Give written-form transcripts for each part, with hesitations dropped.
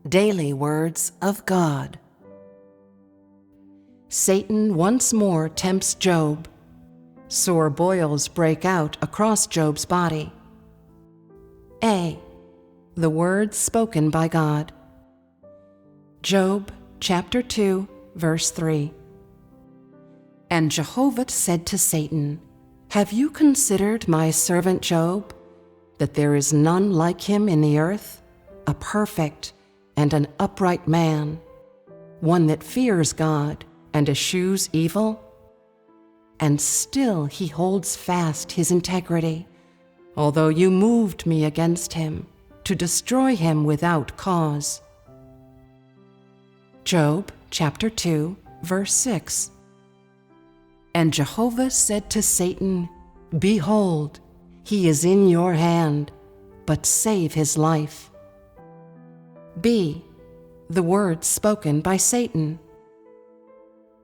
Daily Words of God. Satan once more tempts Job. Sore boils break out across Job's body. A. The words spoken by God. Job chapter 2, verse 3. And Jehovah said to Satan, Have you considered my servant Job, that there is none like him in the earth, a perfect and an upright man, one that fears God and eschews evil? And still he holds fast his integrity, although you moved me against him, to destroy him without cause. Job chapter 2, verse 6. And Jehovah said to Satan, Behold, he is in your hand, but save his life. B. The words spoken by Satan.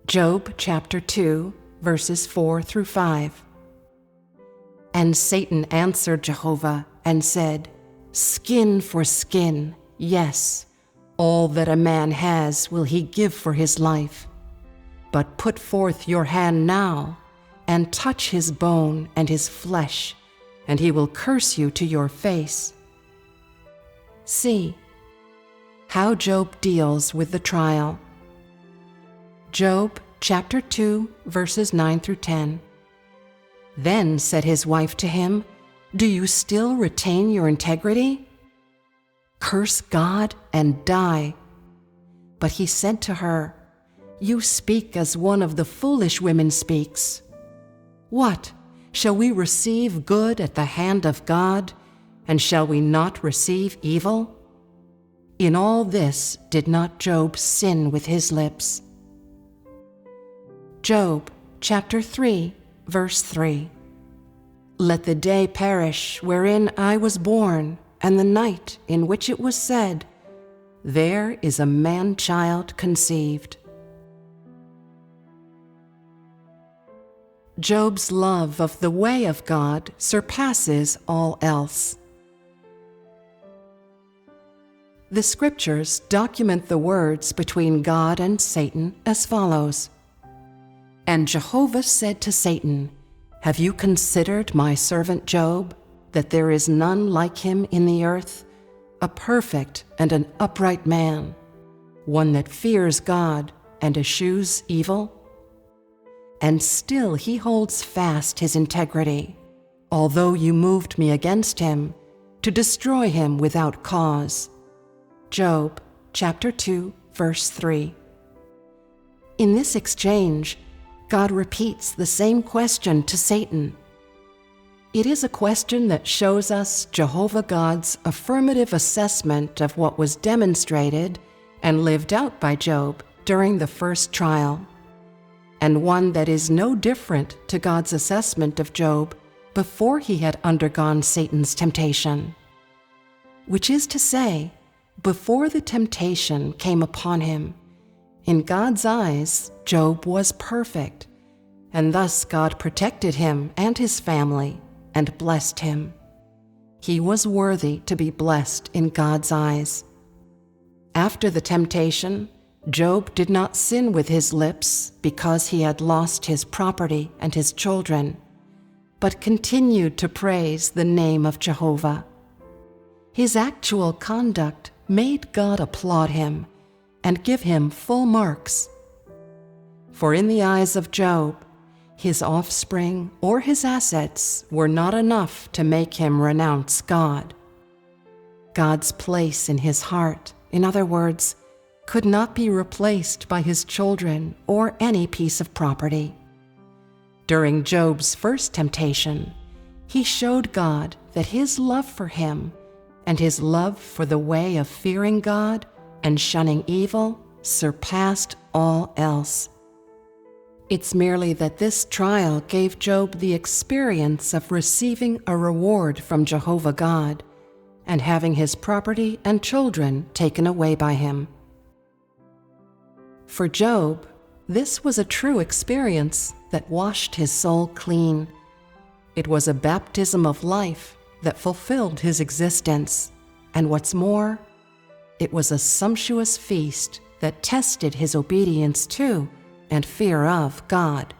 Job chapter 2, verses 4 through 5. And Satan answered Jehovah and said, Skin for skin, yes, all that a man has will he give for his life. But put forth your hand now, and touch his bone and his flesh, and he will curse you to your face. C. How Job deals with the trial. Job chapter 2, verses 9 through 10. Then said his wife to him, Do you still retain your integrity? Curse God and die. But he said to her, You speak as one of the foolish women speaks. What? Shall we receive good at the hand of God, and shall we not receive evil? In all this did not Job sin with his lips. Job chapter 3, verse 3. Let the day perish wherein I was born, and the night in which it was said, There is a man-child conceived. Job's love of the way of God surpasses all else. The scriptures document the words between God and Satan as follows. And Jehovah said to Satan, Have you considered my servant Job, that there is none like him in the earth, a perfect and an upright man, one that fears God and eschews evil? And still he holds fast his integrity, although you moved me against him, to destroy him without cause. Job chapter 2, verse 3. In this exchange, God repeats the same question to Satan. It is a question that shows us Jehovah God's affirmative assessment of what was demonstrated and lived out by Job during the first trial, and one that is no different to God's assessment of Job before he had undergone Satan's temptation. Which is to say, before the temptation came upon him, in God's eyes, Job was perfect, and thus God protected him and his family and blessed him. He was worthy to be blessed in God's eyes. After the temptation, Job did not sin with his lips because he had lost his property and his children, but continued to praise the name of Jehovah. His actual conduct made God applaud him and give him full marks. For in the eyes of Job, his offspring or his assets were not enough to make him renounce God. God's place in his heart, in other words, could not be replaced by his children or any piece of property. During Job's first temptation, he showed God that his love for him and his love for the way of fearing God and shunning evil surpassed all else. It's merely that this trial gave Job the experience of receiving a reward from Jehovah God and having his property and children taken away by him. For Job, this was a true experience that washed his soul clean. It was a baptism of life that fulfilled his existence, and what's more, it was a sumptuous feast that tested his obedience to and fear of God.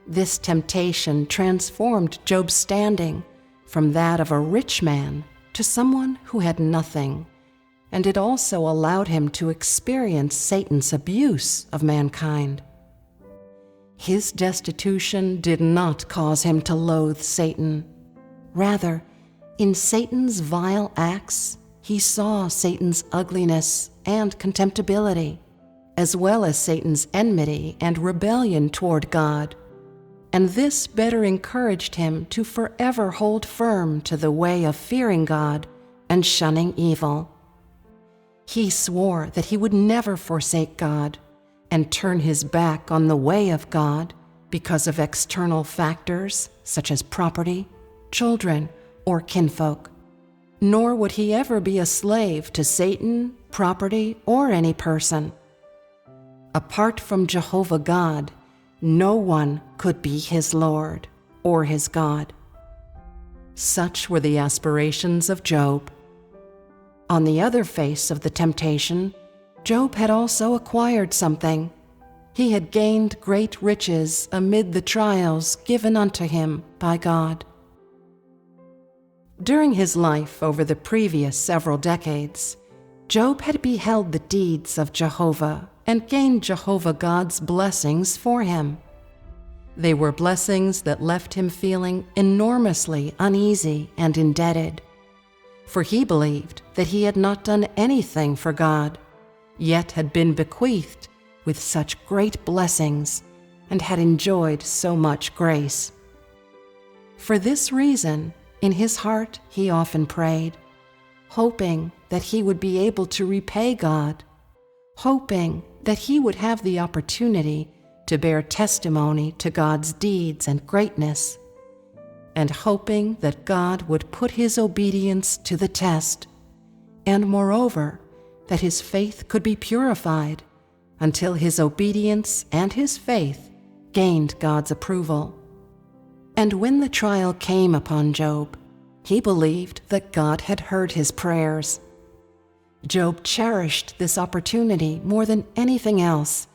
This temptation transformed Job's standing from that of a rich man to someone who had nothing, and it also allowed him to experience Satan's abuse of mankind. His destitution did not cause him to loathe Satan. Rather, in Satan's vile acts, he saw Satan's ugliness and contemptibility, as well as Satan's enmity and rebellion toward God, and this better encouraged him to forever hold firm to the way of fearing God and shunning evil. He swore that he would never forsake God and turn his back on the way of God because of external factors such as property, children, or kinfolk. Nor would he ever be a slave to Satan, property, or any person. Apart from Jehovah God, no one could be his Lord or his God. Such were the aspirations of Job. On the other face of the temptation, Job had also acquired something. He had gained great riches amid the trials given unto him by God. During his life over the previous several decades, Job had beheld the deeds of Jehovah and gained Jehovah God's blessings for him. They were blessings that left him feeling enormously uneasy and indebted, for he believed that he had not done anything for God, yet had been bequeathed with such great blessings and had enjoyed so much grace. For this reason, in his heart he often prayed, hoping that he would be able to repay God, hoping that he would have the opportunity to bear testimony to God's deeds and greatness, and hoping that God would put his obedience to the test, and moreover, that his faith could be purified until his obedience and his faith gained God's approval. And when the trial came upon Job, he believed that God had heard his prayers. Job cherished this opportunity more than anything else,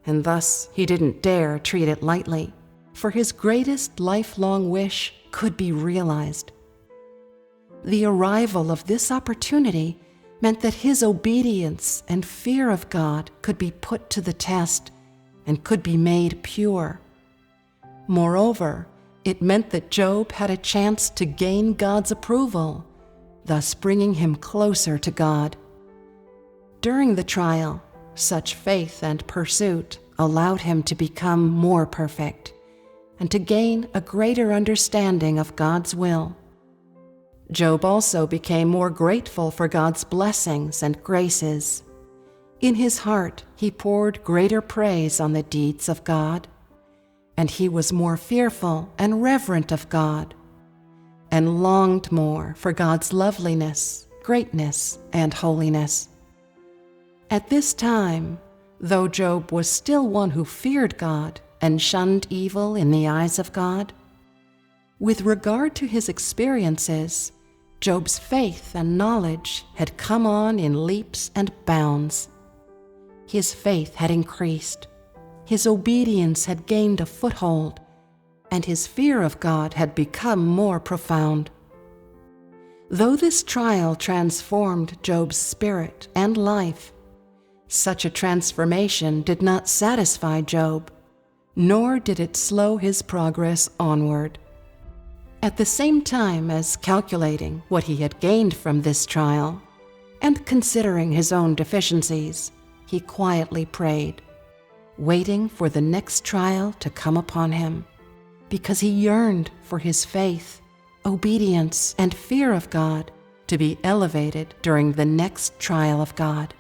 and thus he didn't dare treat it lightly, for his greatest lifelong wish could be realized. The arrival of this opportunity meant that his obedience and fear of God could be put to the test and could be made pure. Moreover, it meant that Job had a chance to gain God's approval, thus bringing him closer to God. During the trial, such faith and pursuit allowed him to become more perfect and to gain a greater understanding of God's will. Job also became more grateful for God's blessings and graces. In his heart, he poured greater praise on the deeds of God, and he was more fearful and reverent of God, and longed more for God's loveliness, greatness, and holiness. At this time, though Job was still one who feared God and shunned evil in the eyes of God, with regard to his experiences, Job's faith and knowledge had come on in leaps and bounds. His faith had increased, his obedience had gained a foothold, and his fear of God had become more profound. Though this trial transformed Job's spirit and life, such a transformation did not satisfy Job, nor did it slow his progress onward. At the same time as calculating what he had gained from this trial, and considering his own deficiencies, he quietly prayed, waiting for the next trial to come upon him, because he yearned for his faith, obedience, and fear of God to be elevated during the next trial of God.